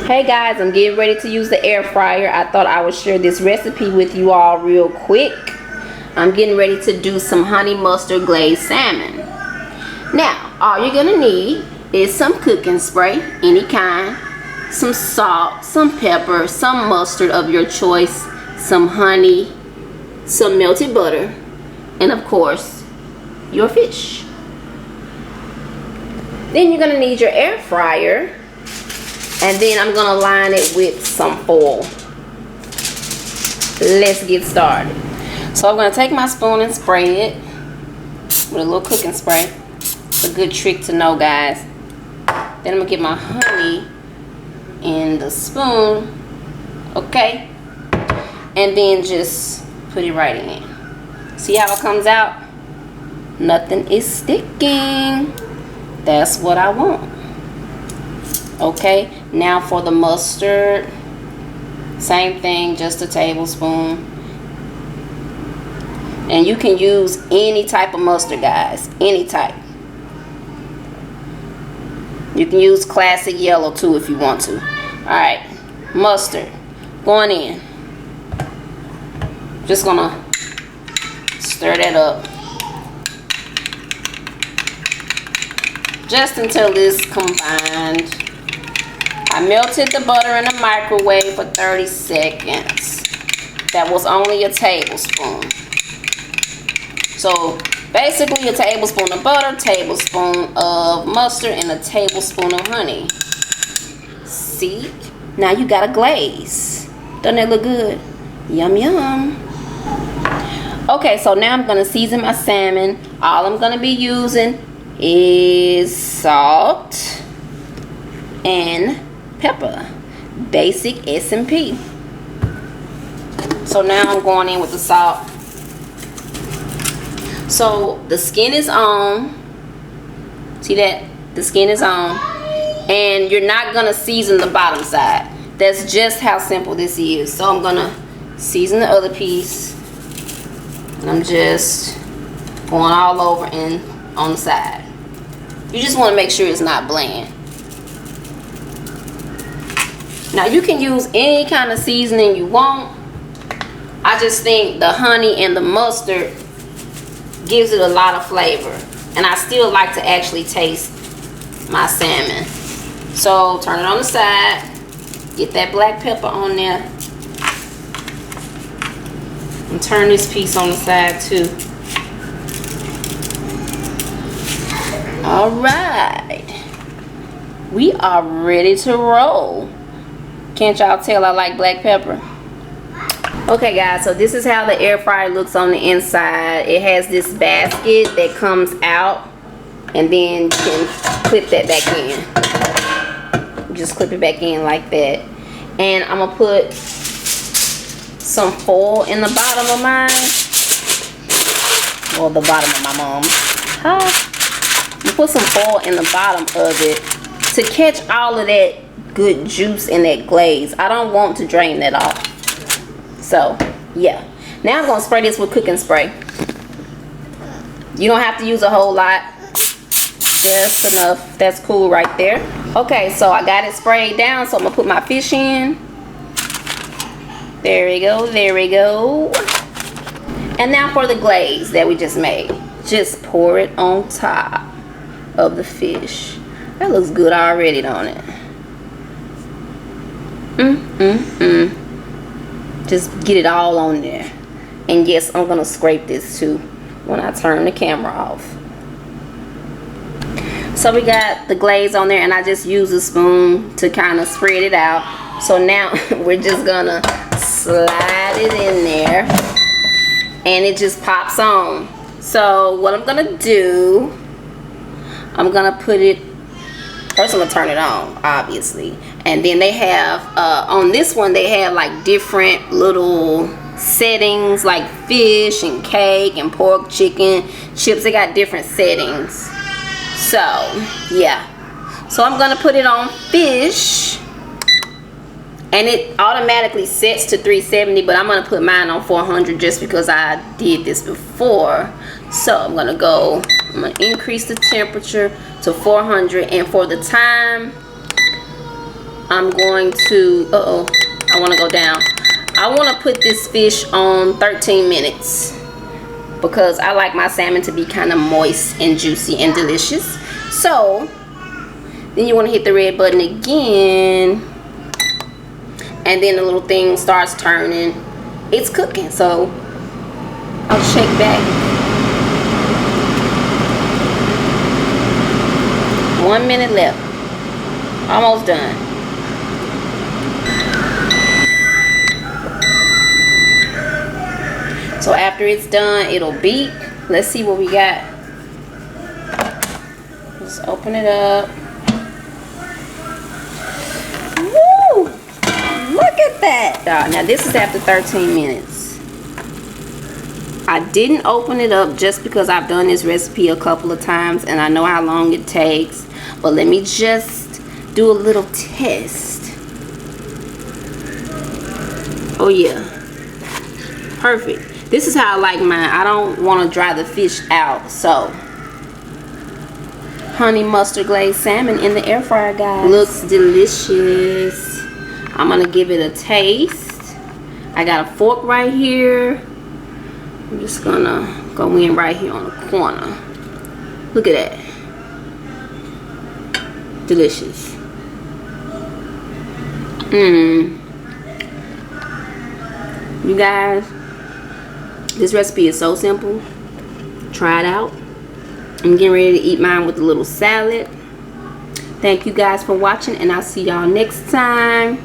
Hey guys, I'm getting ready to use the air fryer. I thought I would share this recipe with you all real quick. I'm getting ready to do some honey mustard glazed salmon. Now, all you're gonna need is some cooking spray, any kind, some salt, some pepper, some mustard of your choice, some honey, some melted butter, and of course, your fish. Then you're gonna need your air fryer. And then I'm gonna line it with some foil. Let's get started. So I'm gonna take my spoon and spray it with a little cooking spray. It's a good trick to know, guys. Then I'm gonna get my honey in the spoon, okay? And then just put it right in. See how it comes out? Nothing is sticking. That's what I want. Okay, now for the mustard, same thing, just a tablespoon. And you can use any type of mustard, guys, any type. You can use classic yellow too if you want to. Alright, mustard going in. Just gonna stir that up just until it's combined. I melted the butter in the microwave for 30 seconds. That was only a tablespoon. So basically a tablespoon of butter, tablespoon of mustard, and a tablespoon of honey. See? Now you got a glaze. Doesn't that look good? Yum yum. Okay, so now I'm going to season my salmon. All I'm going to be using is salt and pepper, basic S&P. So now I'm going in with the salt. So the skin is on. See that? The skin is on. And you're not gonna season the bottom side. That's just how simple this is. So I'm gonna season the other piece. And I'm just going all over and on the side. You just want to make sure it's not bland. Now you can use any kind of seasoning you want. I just think the honey and the mustard gives it a lot of flavor. And I still like to actually taste my salmon. So turn it on the side. Get that black pepper on there. And turn this piece on the side too. Alright. We are ready to roll. Can't y'all tell I like black pepper? Okay guys, so this is how the air fryer looks on the inside. It has this basket that comes out, and then you can clip that back in. Just clip it back in like that. And I'm gonna put some foil in the bottom of mine. Well, the bottom of my mom's. I'm gonna put some foil in the bottom of it to catch all of that good juice in that glaze. I don't want to drain that off. So yeah, now I'm gonna spray this with cooking spray. You don't have to use a whole lot, just enough. That's cool right there. Okay, so I got it sprayed down, so I'm gonna put my fish in. There we go, there we go. And now for the glaze that we just made. Just pour it on top of the fish. That looks good already, don't it? Just get it all on there. And yes, I'm gonna scrape this too when I turn the camera off. So we got the glaze on there, and I just use a spoon to kind of spread it out. So now we're just gonna slide it in there, and it just pops on. So what I'm gonna do, I'm gonna put it, first I'm gonna turn it on, obviously. And then they have, on this one, they have like different little settings, like fish and cake and pork, chicken, chips. They got different settings. So, yeah. So I'm gonna put it on fish. And it automatically sets to 370, but I'm gonna put mine on 400 just because I did this before. So I'm gonna increase the temperature to 400, and for the time, I'm going to, I want to go down. I want to put this fish on 13 minutes because I like my salmon to be kind of moist and juicy and delicious. So then you want to hit the red button again, and then the little thing starts turning. It's cooking, so I'll shake back. 1 minute left. Almost done. So after it's done, it'll beep. Let's see what we got. Let's open it up. Woo! Look at that. Now this is after 13 minutes. I didn't open it up just because I've done this recipe a couple of times and I know how long it takes. But let me just do a little test. Oh yeah. Perfect. This is how I like mine. I don't want to dry the fish out. So honey mustard glazed salmon in the air fryer, guys. Looks delicious. I'm gonna give it a taste. I got a fork right here. I'm just gonna go in right here on the corner. Look at that. Delicious. You guys, this recipe is so simple. Try it out. I'm getting ready to eat mine with a little salad. Thank you guys for watching, and I'll see y'all next time.